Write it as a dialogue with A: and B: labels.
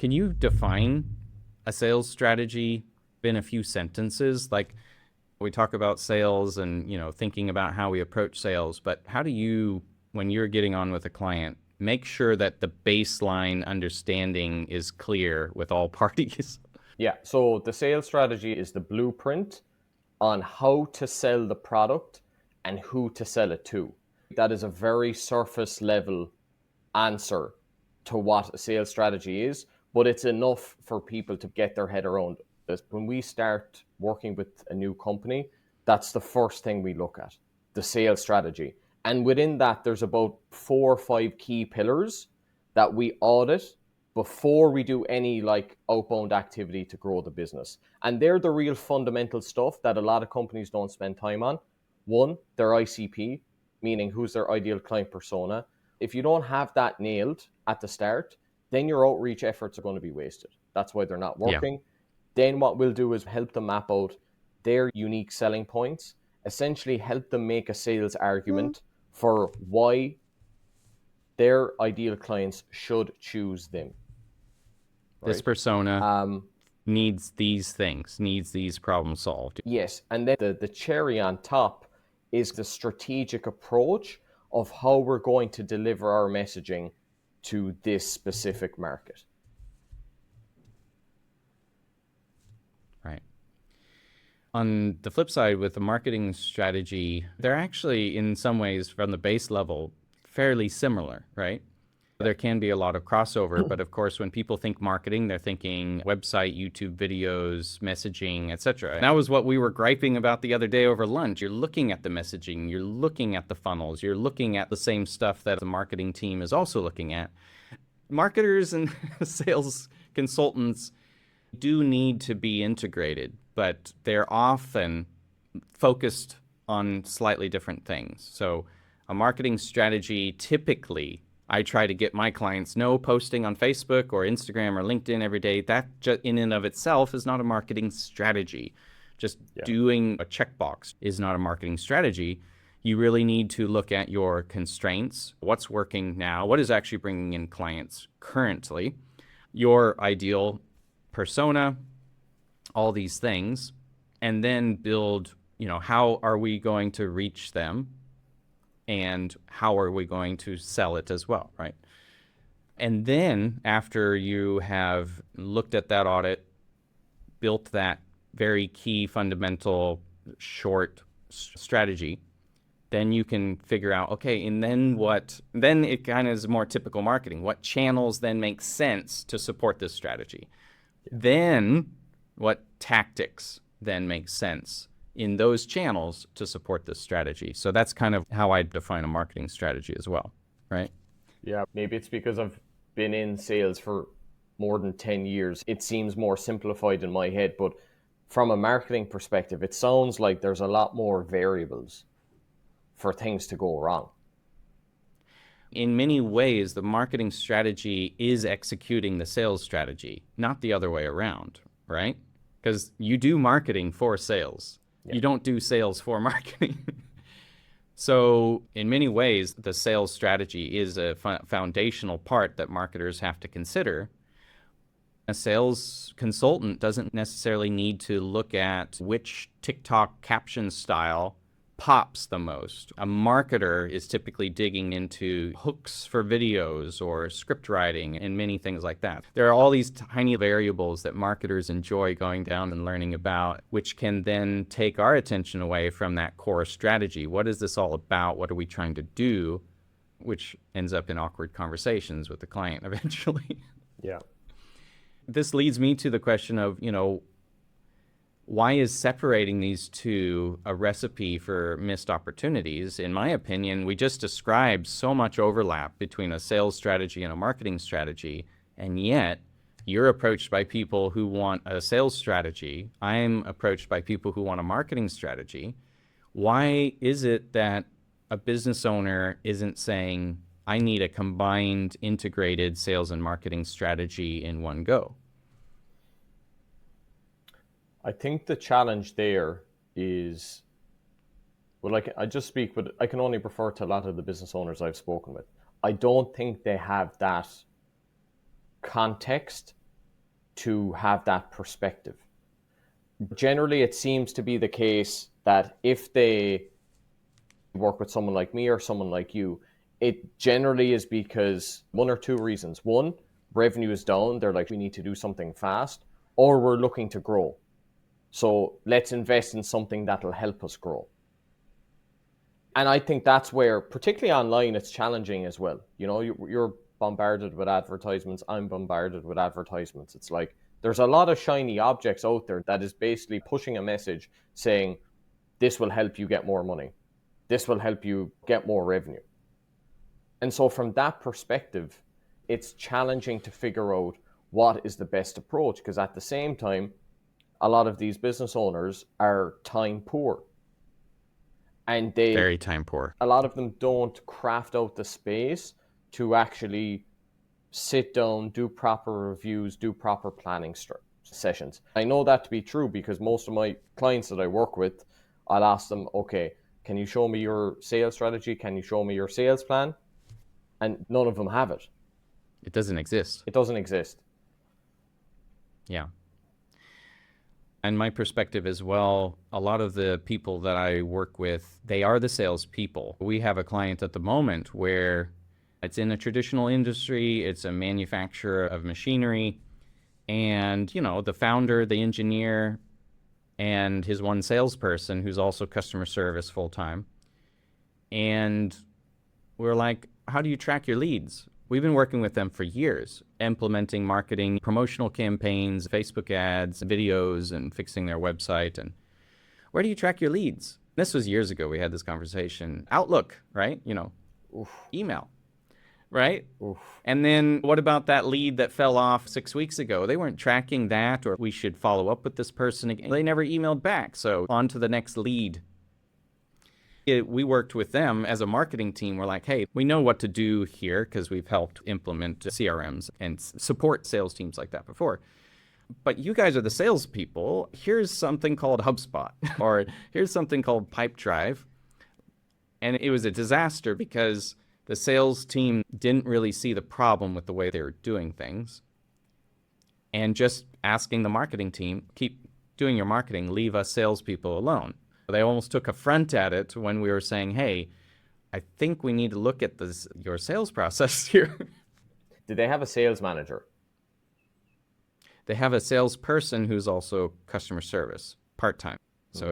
A: Can you define a sales strategy in a few sentences? Like we talk about sales and, thinking about how we approach sales, but how do you, when you're getting on with a client, make sure that the baseline understanding is clear with all parties?
B: Yeah, so the sales strategy is the blueprint on how to sell the product and who to sell it to. That is a very surface level answer to what a sales strategy is, but it's enough for people to get their head around this. When we start working with a new company, that's the first thing we look at, the sales strategy. And within that, there's about 4 or 5 key pillars that we audit before we do any like outbound activity to grow the business. And they're the real fundamental stuff that a lot of companies don't spend time on. One, their ICP, meaning who's their ideal client persona. If you don't have that nailed at the start, then your outreach efforts are going to be wasted. That's why they're not
A: Yeah.
B: working. Then what we'll do is help them map out their unique selling points, essentially help them make a sales argument for why their ideal clients should choose them,
A: This
B: right?
A: persona
B: Um,
A: needs these things, needs these problems solved.
B: yes, and then the cherry on top is the strategic approach of how we're going to deliver our messaging to this specific market.
A: Right. On the flip side, with the marketing strategy, they're actually, in some ways, from the base level, fairly similar, right? There can be a lot of crossover, but of course, when people think marketing, they're thinking website, YouTube videos, messaging, etc. And that was what we were griping about the other day over lunch. You're looking at the messaging, you're looking at the funnels, you're looking at the same stuff that the marketing team is also looking at. Marketers and sales consultants do need to be integrated, but they're often focused on slightly different things. So a marketing strategy, typically, I try to get my clients no posting on Facebook or Instagram or LinkedIn every day. That in and of itself is not a marketing strategy. Just
B: Yeah.
A: doing a checkbox is not a marketing strategy. You really need to look at your constraints, what's working now, what is actually bringing in clients currently, your ideal persona, all these things, and then build, how are we going to reach them and how are we going to sell it as well, right? And then after you have looked at that audit, built that very key fundamental short strategy, then you can figure out, okay, and then what, then it kind of is more typical marketing. What channels then make sense to support this strategy? Then what tactics then make sense in those channels to support this strategy? So that's kind of how I define a marketing strategy as well, right?
B: Yeah, maybe it's because I've been in sales for more than 10 years. It seems more simplified in my head, but from a marketing perspective, it sounds like there's a lot more variables for things to go wrong.
A: In many ways, the marketing strategy is executing the sales strategy, not the other way around, right? Because you do marketing for sales.
B: Yeah.
A: You don't do sales for marketing. So in many ways, the sales strategy is a foundational part that marketers have to consider. A sales consultant doesn't necessarily need to look at which TikTok caption style pops the most. A marketer is typically digging into hooks for videos or script writing and many things like that. There are all these tiny variables that marketers enjoy going down and learning about, which can then take our attention away from that core strategy. What is this all about? What are we trying to do? Which ends up in awkward conversations with the client eventually.
B: Yeah.
A: This leads me to the question of, why is separating these two a recipe for missed opportunities? In my opinion, we just described so much overlap between a sales strategy and a marketing strategy, and yet you're approached by people who want a sales strategy. I'm approached by people who want a marketing strategy. Why is it that a business owner isn't saying, I need a combined, integrated sales and marketing strategy in one go?
B: I think the challenge there is, well, like I just speak, but I can only refer to a lot of the business owners I've spoken with. I don't think they have that context to have that perspective. Generally, it seems to be the case that if they work with someone like me or someone like you, it generally is because one or two reasons. One, revenue is down. They're like, we need to do something fast, or we're looking to grow. So let's invest in something that'll help us grow. And I think that's where, particularly online, it's challenging as well. You know, you're bombarded with advertisements. I'm bombarded with advertisements. It's like there's a lot of shiny objects out there that is basically pushing a message saying, this will help you get more money. This will help you get more revenue. And so from that perspective, it's challenging to figure out what is the best approach, because at the same time, a lot of these business owners are time poor. And
A: Very time poor.
B: a lot of them don't craft out the space to actually sit down, do proper reviews, do proper planning sessions. I know that to be true because most of my clients that I work with, I'll ask them, okay, can you show me your sales strategy? Can you show me your sales plan? And none of them have it.
A: It doesn't exist.
B: It doesn't exist.
A: Yeah. And my perspective as well, a lot of the people that I work with, they are the salespeople. We have a client at the moment where it's in a traditional industry, it's a manufacturer of machinery, and, you know, the founder, the engineer, and his one salesperson who's also customer service full time. And we're like, how do you track your leads? We've been working with them for years, implementing marketing, promotional campaigns, Facebook ads, videos, and fixing their website. And where do you track your leads? This was years ago. We had this conversation. Outlook, right? You know, email, right? And then what about that lead that fell off 6 weeks ago? They weren't tracking that, or we should follow up with this person again. They never emailed back. So on to the next lead. We worked with them as a marketing team. We're like, hey, we know what to do here because we've helped implement CRMs and support sales teams like that before. But you guys are the salespeople. Here's something called HubSpot, or here's something called Pipedrive. And it was a disaster because the sales team didn't really see the problem with the way they were doing things. And just asking the marketing team, keep doing your marketing, leave us salespeople alone. They almost took a front at it when we were saying, hey, I think we need to look at your sales process here.
B: Did they have a sales manager?
A: They have a salesperson who's also customer service, part-time.